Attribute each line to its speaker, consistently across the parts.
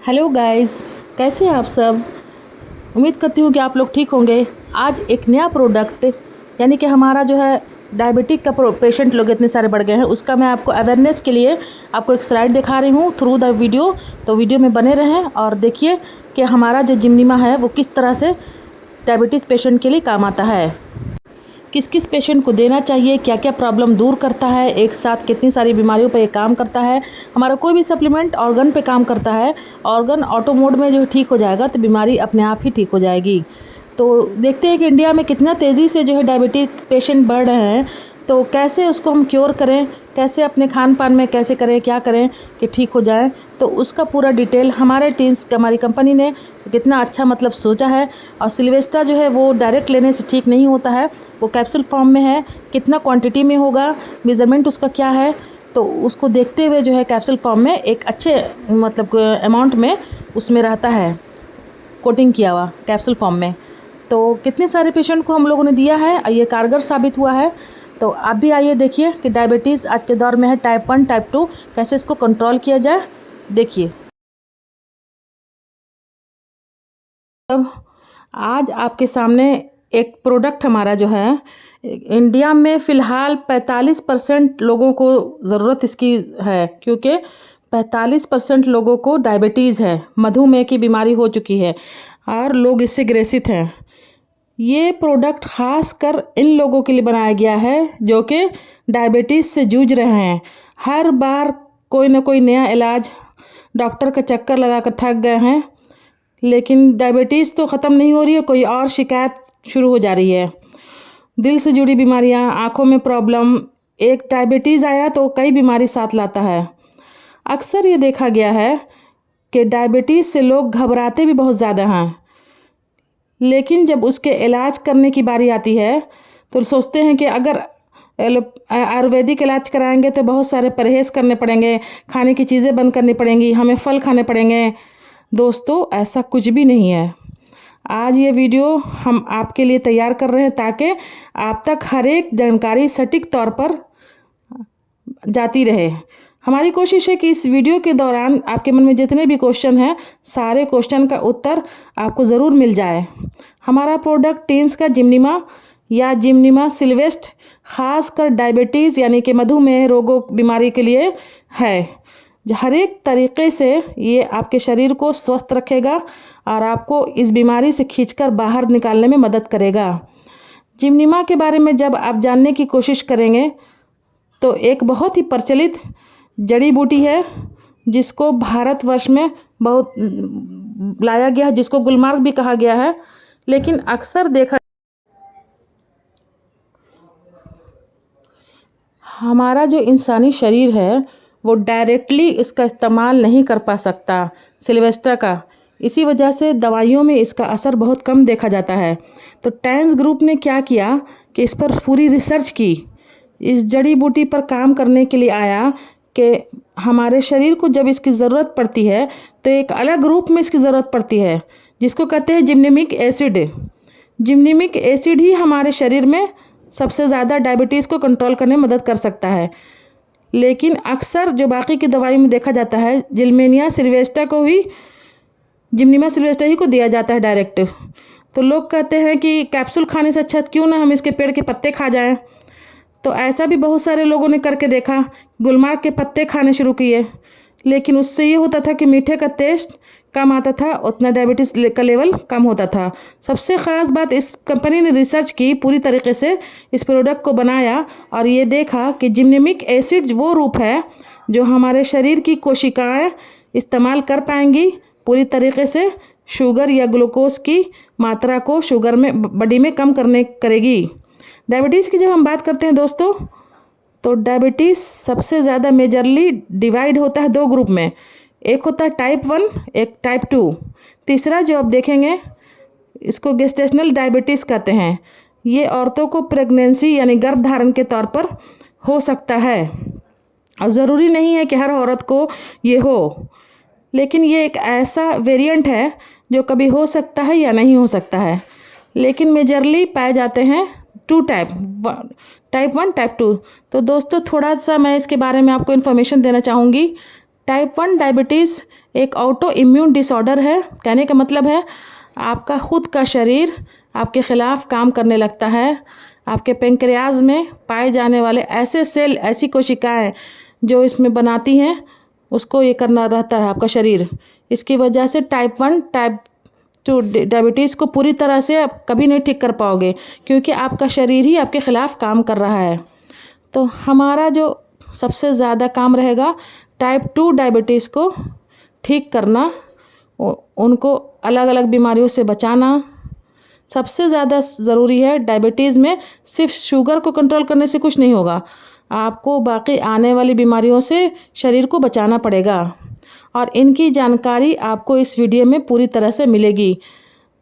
Speaker 1: Hello guys, कैसे हैं आप सब। उम्मीद करती हूँ कि आप लोग ठीक होंगे। आज एक नया प्रोडक्ट यानी कि हमारा जो है डायबिटिक का पेशेंट लोग इतने सारे बढ़ गए हैं, उसका मैं आपको अवेयरनेस के लिए आपको एक स्लाइड दिखा रही हूँ थ्रू द वीडियो। तो वीडियो में बने रहें और देखिए कि हमारा जो जिमनीमा है वो किस तरह से डायबिटीज़ पेशेंट के लिए काम आता है, किस किस पेशेंट को देना चाहिए, क्या क्या प्रॉब्लम दूर करता है, एक साथ कितनी सारी बीमारियों पे ये काम करता है। हमारा कोई भी सप्लीमेंट ऑर्गन पे काम करता है, ऑर्गन ऑटो मोड में जो ठीक हो जाएगा तो बीमारी अपने आप ही ठीक हो जाएगी। तो देखते हैं कि इंडिया में कितना तेज़ी से जो है डायबिटिक पेशेंट बढ़ रहे हैं, तो कैसे उसको हम क्योर करें, कैसे अपने खान पान में कैसे करें, क्या करें कि ठीक हो जाए। तो उसका पूरा डिटेल हमारे टीम्स हमारी कंपनी ने कितना अच्छा मतलब सोचा है। और सिल्वेस्टा जो है वो डायरेक्ट लेने से ठीक नहीं होता है, वो कैप्सूल फॉर्म में है, कितना क्वांटिटी में होगा, मेज़रमेंट उसका क्या है, तो उसको देखते हुए जो है कैप्सूल फॉर्म में एक अच्छे मतलब अमाउंट में उसमें रहता है कोटिंग किया हुआ कैप्सूल फॉर्म में। तो कितने सारे पेशेंट को हम लोगों ने दिया है और ये कारगर साबित हुआ है। तो आप भी आइए देखिए कि डायबिटीज़ आज के दौर में है, टाइप 1 टाइप 2, कैसे इसको कंट्रोल किया जाए। देखिए अब आज आपके सामने एक प्रोडक्ट हमारा जो है इंडिया में फ़िलहाल 45% लोगों को ज़रूरत इसकी है, क्योंकि 45% लोगों को डायबिटीज़ है, मधुमेह की बीमारी हो चुकी है और लोग इससे ग्रसित हैं। ये प्रोडक्ट ख़ास कर इन लोगों के लिए बनाया गया है जो कि डायबिटीज़ से जूझ रहे हैं। हर बार कोई ना कोई नया इलाज, डॉक्टर का चक्कर लगा कर थक गए हैं, लेकिन डायबिटीज़ तो ख़त्म नहीं हो रही है, कोई और शिकायत शुरू हो जा रही है। दिल से जुड़ी बीमारियां, आँखों में प्रॉब्लम, एक डायबिटीज़ आया तो कई बीमारी साथ लाता है। अक्सर ये देखा गया है कि डायबिटीज़ से लोग घबराते भी बहुत ज़्यादा हैं, लेकिन जब उसके इलाज करने की बारी आती है तो सोचते हैं कि अगर आयुर्वेदिक इलाज कराएंगे तो बहुत सारे परहेज़ करने पड़ेंगे, खाने की चीज़ें बंद करनी पड़ेंगी, हमें फल खाने पड़ेंगे। दोस्तों, ऐसा कुछ भी नहीं है। आज ये वीडियो हम आपके लिए तैयार कर रहे हैं ताकि आप तक हर एक जानकारी सटीक तौर पर जाती रहे। हमारी कोशिश है कि इस वीडियो के दौरान आपके मन में जितने भी क्वेश्चन हैं, सारे क्वेश्चन का उत्तर आपको ज़रूर मिल जाए। हमारा प्रोडक्ट टीन्स का जिमनीमा या जिमनीमा सिल्वेस्ट ख़ास कर डायबिटीज़ यानी कि मधुमेह रोगों बीमारी के लिए है। हर एक तरीक़े से ये आपके शरीर को स्वस्थ रखेगा और आपको इस बीमारी से खींचकर बाहर निकालने में मदद करेगा। जिमनीमा के बारे में जब आप जानने की कोशिश करेंगे तो एक बहुत ही प्रचलित जड़ी बूटी है जिसको भारतवर्ष में बहुत लाया गया है, जिसको गुलमार्ग भी कहा गया है। लेकिन अक्सर देखा हमारा जो इंसानी शरीर है वो डायरेक्टली इसका इस्तेमाल नहीं कर पा सकता सिल्वेस्टर का। इसी वजह से दवाइयों में इसका असर बहुत कम देखा जाता है। तो टाइम्स ग्रुप ने क्या किया कि इस पर पूरी रिसर्च की, इस जड़ी बूटी पर काम करने के लिए आया कि हमारे शरीर को जब इसकी ज़रूरत पड़ती है तो एक अलग रूप में इसकी ज़रूरत पड़ती है, जिसको कहते हैं जिम्नेमिक एसिड। जिम्नेमिक एसिड ही हमारे शरीर में सबसे ज़्यादा डायबिटीज़ को कंट्रोल करने में मदद कर सकता है। लेकिन अक्सर जो बाकी की दवाई में देखा जाता है, जिलमेनिया सिल्वेस्टा को ही जिम्नीमा सिल्वेस्टा ही को दिया जाता है डायरेक्ट। तो लोग कहते हैं कि कैप्सूल खाने से अच्छा क्यों ना हम इसके पेड़ के पत्ते खा जाएं। तो ऐसा भी बहुत सारे लोगों ने करके देखा, गुलमार्ग के पत्ते खाने शुरू किए, लेकिन उससे ये होता था कि मीठे का टेस्ट कम आता था, उतना डायबिटीज़ का लेवल कम होता था। सबसे ख़ास बात, इस कंपनी ने रिसर्च की पूरी तरीके से, इस प्रोडक्ट को बनाया और ये देखा कि जिम्नेमिक एसिड वो रूप है जो हमारे शरीर की कोशिकाएं इस्तेमाल कर पाएंगी पूरी तरीके से, शुगर या ग्लूकोज की मात्रा को शुगर में बॉडी में कम करेगी। डायबिटीज़ की जब हम बात करते हैं दोस्तों, तो डायबिटीज़ सबसे ज़्यादा मेजरली डिवाइड होता है दो ग्रुप में। एक होता है टाइप 1, एक टाइप 2। तीसरा जो आप देखेंगे इसको गेस्टेशनल डायबिटीज़ कहते हैं। ये औरतों को प्रेगनेंसी यानी गर्भधारण के तौर पर हो सकता है और ज़रूरी नहीं है कि हर औरत को ये हो, लेकिन ये एक ऐसा वेरिएंट है जो कभी हो सकता है या नहीं हो सकता है। लेकिन मेजरली पाए जाते हैं टू टाइप 1 टाइप 2। तो दोस्तों, थोड़ा सा मैं इसके बारे में आपको इन्फॉर्मेशन देना चाहूँगी। टाइप 1 डायबिटीज़ एक ऑटो इम्यून डिसऑर्डर है। कहने का मतलब है आपका खुद का शरीर आपके ख़िलाफ़ काम करने लगता है। आपके पेंक्रियाज में पाए जाने वाले ऐसे सेल, ऐसी कोशिकाएं जो इसमें बनाती हैं, उसको ये करना रहता है आपका शरीर। इसकी वजह से टाइप 1 टाइप 2 डायबिटीज़ को पूरी तरह से आप कभी नहीं ठीक कर पाओगे, क्योंकि आपका शरीर ही आपके ख़िलाफ़ काम कर रहा है। तो हमारा जो सबसे ज़्यादा काम रहेगा टाइप 2 डायबिटीज़ को ठीक करना, उनको अलग अलग बीमारियों से बचाना सबसे ज़्यादा ज़रूरी है। डायबिटीज़ में सिर्फ शुगर को कंट्रोल करने से कुछ नहीं होगा, आपको बाकी आने वाली बीमारियों से शरीर को बचाना पड़ेगा। और इनकी जानकारी आपको इस वीडियो में पूरी तरह से मिलेगी।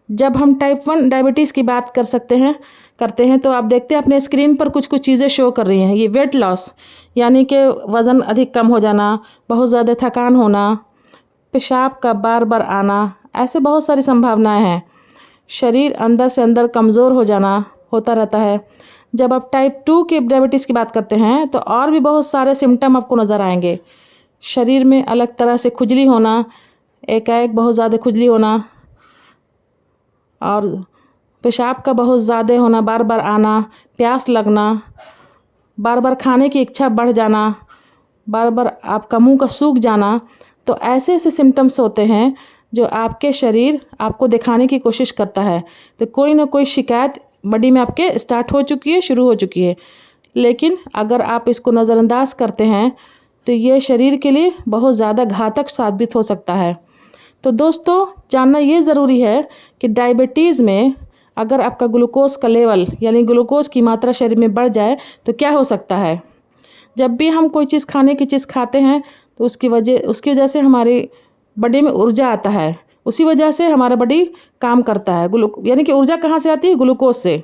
Speaker 1: जब हम टाइप 1 डायबिटीज़ की बात करते हैं तो आप देखते हैं अपने स्क्रीन पर कुछ कुछ चीज़ें शो कर रही हैं। ये वेट लॉस यानी कि वज़न अधिक कम हो जाना, बहुत ज़्यादा थकान होना, पेशाब का बार बार आना, ऐसे बहुत सारी संभावनाएं हैं। शरीर अंदर से अंदर कमज़ोर हो जाना होता रहता है। जब आप टाइप 2 की डायबिटीज़ की बात करते हैं तो और भी बहुत सारे सिम्टम आपको नज़र आएंगे। शरीर में अलग तरह से खुजली होना, एकाएक बहुत ज़्यादा खुजली होना, और पेशाब का बहुत ज़्यादा होना, बार बार आना, प्यास लगना, बार बार खाने की इच्छा बढ़ जाना, बार बार आपका मुंह का सूख जाना। तो ऐसे ऐसे सिम्टम्स होते हैं जो आपके शरीर आपको दिखाने की कोशिश करता है। तो कोई ना कोई शिकायत बॉडी में आपके स्टार्ट हो चुकी है, शुरू हो चुकी है। लेकिन अगर आप इसको नज़रअंदाज करते हैं तो ये शरीर के लिए बहुत ज़्यादा घातक साबित हो सकता है। तो दोस्तों, जानना ये ज़रूरी है कि डायबिटीज़ में अगर आपका ग्लूकोज़ का लेवल यानी ग्लूकोज़ की मात्रा शरीर में बढ़ जाए तो क्या हो सकता है। जब भी हम कोई चीज़ खाने की चीज़ खाते हैं तो उसकी वजह से हमारी बॉडी में ऊर्जा आता है, उसी वजह से हमारा बॉडी काम करता है। यानी कि ऊर्जा कहाँ से आती है? ग्लूकोज से।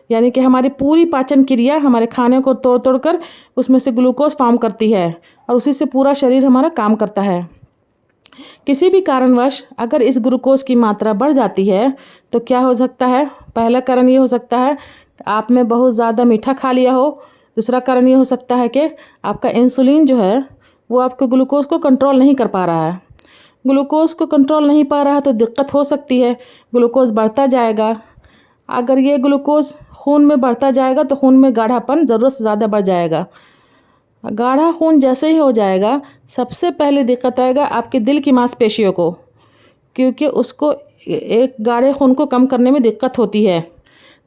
Speaker 1: यानी कि हमारी पूरी पाचन क्रिया हमारे खाने को तोड़ तोड़ कर उसमें से ग्लूकोज फॉर्म करती है और उसी से पूरा शरीर हमारा काम करता है। किसी भी कारणवश अगर इस ग्लूकोज की मात्रा बढ़ जाती है तो क्या हो सकता है? पहला कारण ये हो सकता है आप में बहुत ज़्यादा मीठा खा लिया हो। दूसरा कारण ये हो सकता है कि आपका इंसुलिन जो है वो आपके ग्लूकोज को कंट्रोल नहीं कर पा रहा है। ग्लूकोज को कंट्रोल नहीं पा रहा है तो दिक्कत हो सकती है, ग्लूकोज बढ़ता जाएगा। अगर ये ग्लूकोज खून में बढ़ता जाएगा तो खून में गाढ़ापन ज़रूरत से ज़्यादा बढ़ जाएगा। गाढ़ा खून जैसे ही हो जाएगा, सबसे पहले दिक्कत आएगा आपके दिल की मांसपेशियों को, क्योंकि उसको एक गाढ़े खून को कम करने में दिक्कत होती है।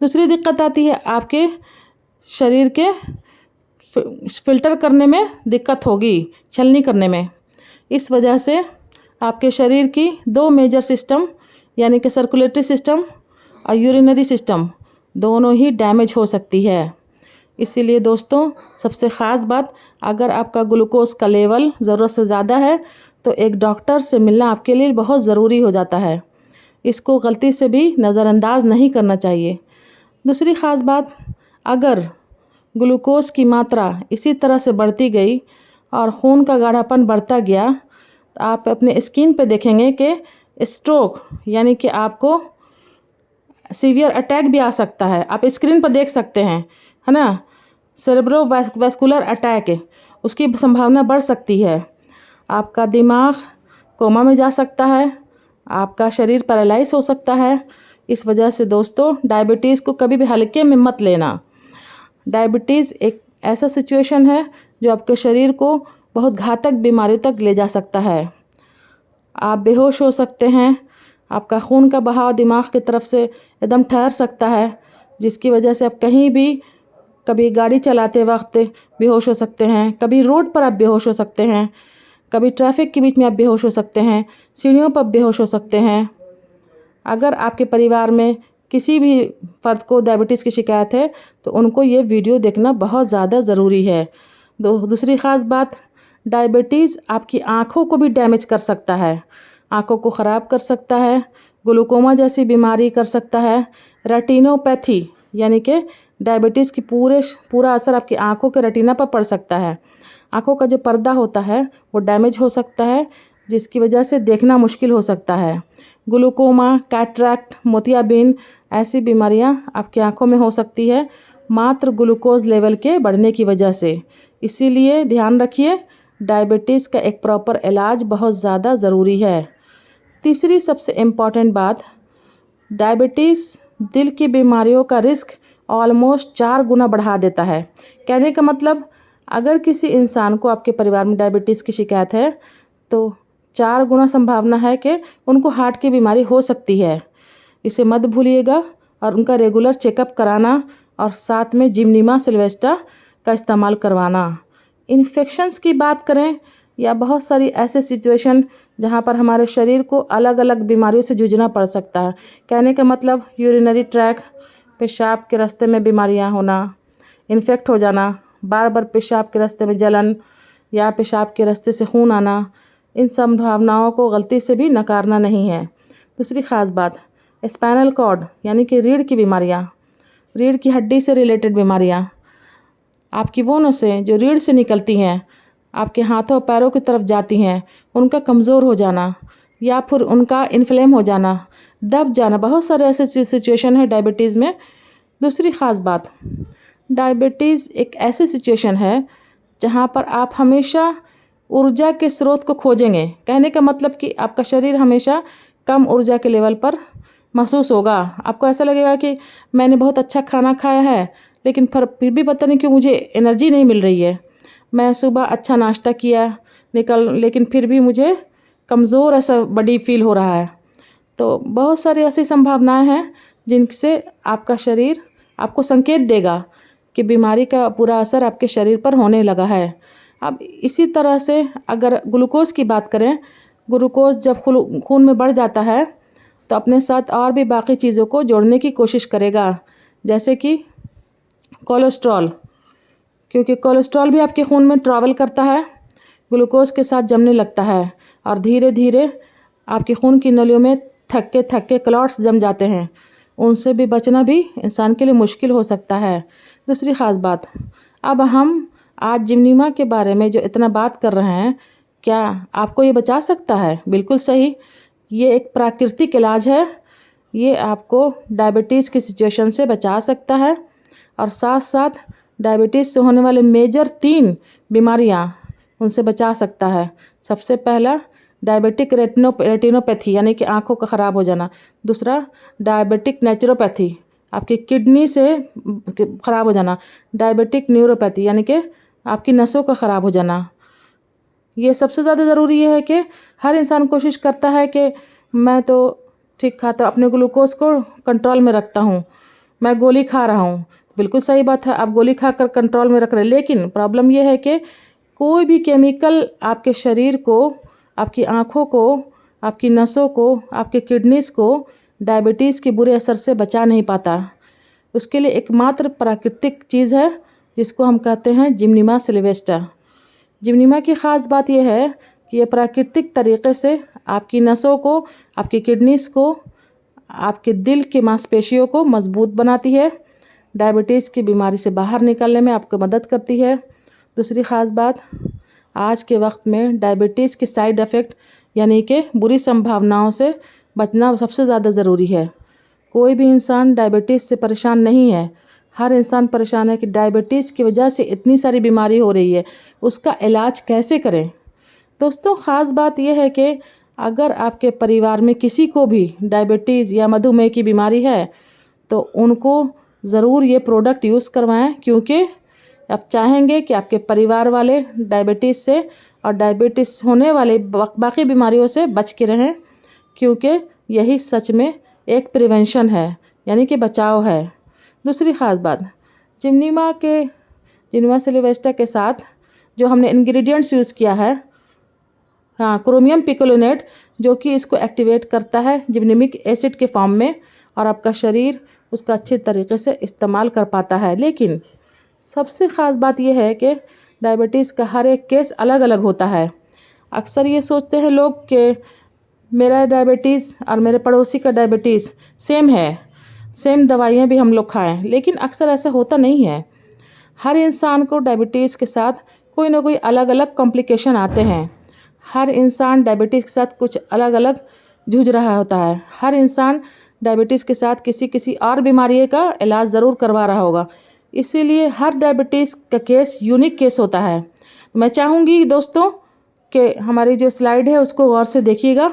Speaker 1: दूसरी दिक्कत आती है आपके शरीर के फिल्टर करने में दिक्कत होगी, छलनी करने में। इस वजह से आपके शरीर की 2 मेजर सिस्टम यानी कि सर्कुलेटरी सिस्टम और यूरिनरी सिस्टम दोनों ही डैमेज हो सकती है। इसीलिए दोस्तों, सबसे ख़ास बात, अगर आपका ग्लूकोज का लेवल ज़रूरत से ज़्यादा है तो एक डॉक्टर से मिलना आपके लिए बहुत ज़रूरी हो जाता है। इसको गलती से भी नज़रअंदाज नहीं करना चाहिए। दूसरी ख़ास बात, अगर ग्लूकोज की मात्रा इसी तरह से बढ़ती गई और खून का गाढ़ापन बढ़ता गया तो आप अपने स्किन पे देखेंगे कि स्ट्रोक यानी कि आपको सीवियर अटैक भी आ सकता है। आप स्क्रीन पर देख सकते हैं, है ना, सेरेब्रोवैस्कुलर अटैक, उसकी संभावना बढ़ सकती है। आपका दिमाग कोमा में जा सकता है, आपका शरीर पैरालाइज हो सकता है। इस वजह से दोस्तों, डायबिटीज़ को कभी भी हल्के में मत लेना। डायबिटीज़ एक ऐसा सिचुएशन है जो आपके शरीर को बहुत घातक बीमारियों तक ले जा सकता है। आप बेहोश हो सकते हैं, आपका खून का बहाव दिमाग की तरफ से एकदम ठहर सकता है, जिसकी वजह से आप कहीं भी कभी गाड़ी चलाते वक्त बेहोश हो सकते हैं, कभी रोड पर आप बेहोश हो सकते हैं, कभी ट्रैफिक के बीच में आप बेहोश हो सकते हैं, सीढ़ियों पर बेहोश हो सकते हैं। अगर आपके परिवार में किसी भी फ़र्द को डायबिटीज़ की शिकायत है तो उनको ये वीडियो देखना बहुत ज़्यादा ज़रूरी है। दूसरी ख़ास बात, डायबिटीज़ आपकी आँखों को भी डैमेज कर सकता है, आँखों को ख़राब कर सकता है, ग्लूकोमा जैसी बीमारी कर सकता है, रेटिनोपैथी यानी कि डायबिटीज़ की पूरा असर आपकी आँखों के रेटिना पर पड़ सकता है। आँखों का जो पर्दा होता है वो डैमेज हो सकता है, जिसकी वजह से देखना मुश्किल हो सकता है। ग्लूकोमा, कैटरैक्ट, मोतियाबिंद ऐसी बीमारियां आपकी आंखों में हो सकती है मात्र ग्लूकोज लेवल के बढ़ने की वजह से। इसीलिए ध्यान रखिए, डायबिटीज़ का एक प्रॉपर इलाज बहुत ज़्यादा ज़रूरी है। तीसरी सबसे इम्पॉर्टेंट बात, डायबिटीज़ दिल की बीमारियों का रिस्क ऑलमोस्ट 4 गुना बढ़ा देता है। कहने का मतलब, अगर किसी इंसान को आपके परिवार में डायबिटीज़ की शिकायत है तो 4 गुना संभावना है कि उनको हार्ट की बीमारी हो सकती है। इसे मत भूलिएगा और उनका रेगुलर चेकअप कराना और साथ में जिम्नीमा सिल्वेस्टा का इस्तेमाल करवाना। इन्फेक्शंस की बात करें या बहुत सारी ऐसे सिचुएशन जहाँ पर हमारे शरीर को अलग अलग बीमारियों से जूझना पड़ सकता है। कहने का मतलब, यूरिनरी ट्रैक, पेशाब के रास्ते में बीमारियाँ होना, इन्फेक्ट हो जाना, बार बार पेशाब के रास्ते में जलन या पेशाब के रास्ते से खून आना, इन संभावनाओं को गलती से भी नकारना नहीं है। दूसरी ख़ास बात, स्पाइनल कॉर्ड यानी कि रीढ़ की बीमारियाँ, रीढ़ की हड्डी से रिलेटेड बीमारियाँ, आपकी वो नसें जो रीढ़ से निकलती हैं, आपके हाथों पैरों की तरफ जाती हैं, उनका कमज़ोर हो जाना या फिर उनका इन्फ्लेम हो जाना, दब जाना, बहुत सारे ऐसे सिचुएशन है डायबिटीज़ में। दूसरी ख़ास बात, डायबिटीज़ एक ऐसी सिचुएशन है जहाँ पर आप हमेशा ऊर्जा के स्रोत को खोजेंगे। कहने का मतलब कि आपका शरीर हमेशा कम ऊर्जा के लेवल पर महसूस होगा। आपको ऐसा लगेगा कि मैंने बहुत अच्छा खाना खाया है लेकिन फिर भी पता नहीं क्यों मुझे एनर्जी नहीं मिल रही है। मैं सुबह अच्छा नाश्ता किया लेकिन फिर भी मुझे कमज़ोर ऐसा बॉडी फील हो रहा है। तो बहुत सारी ऐसी संभावनाएं हैं जिनसे आपका शरीर आपको संकेत देगा कि बीमारी का पूरा असर आपके शरीर पर होने लगा है। अब इसी तरह से अगर ग्लूकोज़ की बात करें, ग्लूकोज़ जब खून में बढ़ जाता है तो अपने साथ और भी बाकी चीज़ों को जोड़ने की कोशिश करेगा, जैसे कि कोलेस्ट्रॉल, क्योंकि कोलेस्ट्रॉल भी आपके खून में ट्रैवल करता है, ग्लूकोज़ के साथ जमने लगता है और धीरे धीरे आपके खून की नलियों में थक्के थक्के क्लॉट्स जम जाते हैं। उनसे भी बचना भी इंसान के लिए मुश्किल हो सकता है। दूसरी ख़ास बात, अब हम आज जिम्नीमा के बारे में जो इतना बात कर रहे हैं, क्या आपको ये बचा सकता है? बिल्कुल सही, ये एक प्राकृतिक इलाज है। ये आपको डायबिटीज़ की सिचुएशन से बचा सकता है और साथ साथ डायबिटीज़ से होने वाले मेजर 3 बीमारियाँ उनसे बचा सकता है। सबसे पहला, डायबिटिक रेटिनोपैथी यानी कि आँखों का ख़राब हो जाना। दूसरा, डायबिटिक नेचुरोपैथी, आपकी किडनी से ख़राब हो जाना। डायबिटिक न्यूरोपैथी यानी कि आपकी नसों का ख़राब हो जाना। ये सबसे ज़्यादा ज़रूरी ये है कि हर इंसान कोशिश करता है कि मैं तो ठीक खाता, अपने ग्लूकोज़ को कंट्रोल में रखता हूँ, मैं गोली खा रहा हूँ। बिल्कुल सही बात है, आप गोली खाकर कंट्रोल में रख रहे हैं, लेकिन प्रॉब्लम ये है कि कोई भी केमिकल आपके शरीर को, आपकी आँखों को, आपकी नसों को, आपके किडनीज़ को डायबिटीज़ के बुरे असर से बचा नहीं पाता। उसके लिए एकमात्र प्राकृतिक चीज़ है जिसको हम कहते हैं जिम्नीमा सिल्वेस्टा। जिम्नीमा की ख़ास बात यह है कि ये प्राकृतिक तरीक़े से आपकी नसों को, आपकी किडनीज़ को, आपके दिल की मांसपेशियों को मज़बूत बनाती है, डायबिटीज़ की बीमारी से बाहर निकलने में आपको मदद करती है। दूसरी ख़ास बात, आज के वक्त में डायबिटीज़ के साइड इफ़ेक्ट यानी कि बुरी संभावनाओं से बचना सबसे ज़्यादा ज़रूरी है। कोई भी इंसान डायबिटीज़ से परेशान नहीं है, हर इंसान परेशान है कि डायबिटीज़ की वजह से इतनी सारी बीमारी हो रही है, उसका इलाज कैसे करें। दोस्तों, ख़ास बात यह है कि अगर आपके परिवार में किसी को भी डायबिटीज़ या मधुमेह की बीमारी है तो उनको ज़रूर ये प्रोडक्ट यूज़ करवाएं, क्योंकि आप चाहेंगे कि आपके परिवार वाले डायबिटीज़ से और डायबिटीज़ होने वाले बाकी बीमारियों से बच के रहें, क्योंकि यही सच में एक प्रिवेंशन है, यानी कि बचाव है। दूसरी ख़ास बात, जिम्नीमा सिल्वेस्टा के साथ जो हमने इंग्रेडिएंट्स यूज़ किया है, हाँ, क्रोमियम पिकोलिनेट, जो कि इसको एक्टिवेट करता है जिम्निमिक एसिड के फॉर्म में और आपका शरीर उसका अच्छे तरीके से इस्तेमाल कर पाता है। लेकिन सबसे ख़ास बात यह है कि डायबिटीज़ का हर एक केस अलग अलग होता है। अक्सर ये सोचते हैं लोग कि मेरा डायबिटीज़ और मेरे पड़ोसी का डायबिटीज़ सेम है, सेम दवाइयाँ भी हम लोग खाएं, लेकिन अक्सर ऐसा होता नहीं है। हर इंसान को डायबिटीज़ के साथ कोई ना कोई अलग अलग कॉम्प्लिकेशन आते हैं। हर इंसान डायबिटीज़ के साथ कुछ अलग अलग जूझ रहा होता है। हर इंसान डायबिटीज़ के साथ किसी और बीमारी का इलाज ज़रूर करवा रहा होगा, इसीलिए हर डायबिटीज़ का केस यूनिक केस होता है। मैं चाहूँगी दोस्तों कि हमारी जो स्लाइड है उसको गौर से देखिएगा।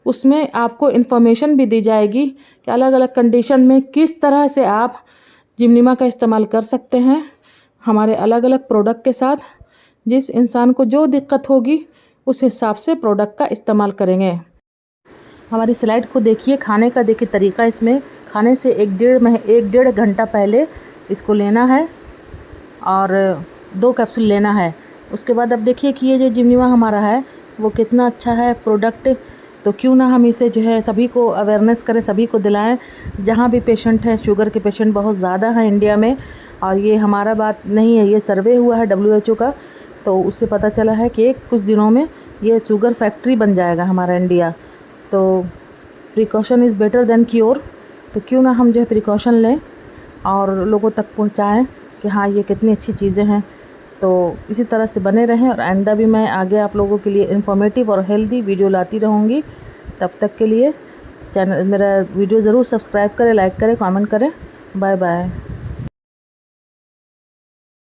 Speaker 1: उसमें आपको इन्फॉर्मेशन भी दी जाएगी कि अलग अलग कंडीशन में किस तरह से आप जिमनीमा का इस्तेमाल कर सकते हैं हमारे अलग अलग प्रोडक्ट के साथ। जिस इंसान को जो दिक्कत होगी उस हिसाब से प्रोडक्ट का इस्तेमाल करेंगे। हमारी स्लाइड को देखिए, खाने का देखिए तरीका। इसमें खाने से एक डेढ़ घंटा पहले इसको लेना है और 2 कैप्सूल लेना है। उसके बाद अब देखिए कि ये जो जिमनीमा हमारा है वो कितना अच्छा है प्रोडक्ट। तो क्यों ना हम इसे जो है सभी को अवेयरनेस करें, सभी को दिलाएं। जहाँ भी पेशेंट हैं, शुगर के पेशेंट बहुत ज़्यादा हैं इंडिया में, और ये हमारा बात नहीं है, ये सर्वे हुआ है WHO का, तो उससे पता चला है कि कुछ दिनों में ये शुगर फैक्ट्री बन जाएगा हमारा इंडिया। तो precaution is better than cure. तो क्यों ना हम जो है प्रिकॉशन लें और लोगों तक पहुँचाएँ कि हाँ ये कितनी अच्छी चीज़ें हैं। तो इसी तरह से बने रहें और आइंदा भी मैं आगे आप लोगों के लिए इन्फॉर्मेटिव और हेल्दी वीडियो लाती रहूँगी। तब तक के लिए मेरा वीडियो ज़रूर सब्सक्राइब करें, लाइक करें, कमेंट करें। Bye bye.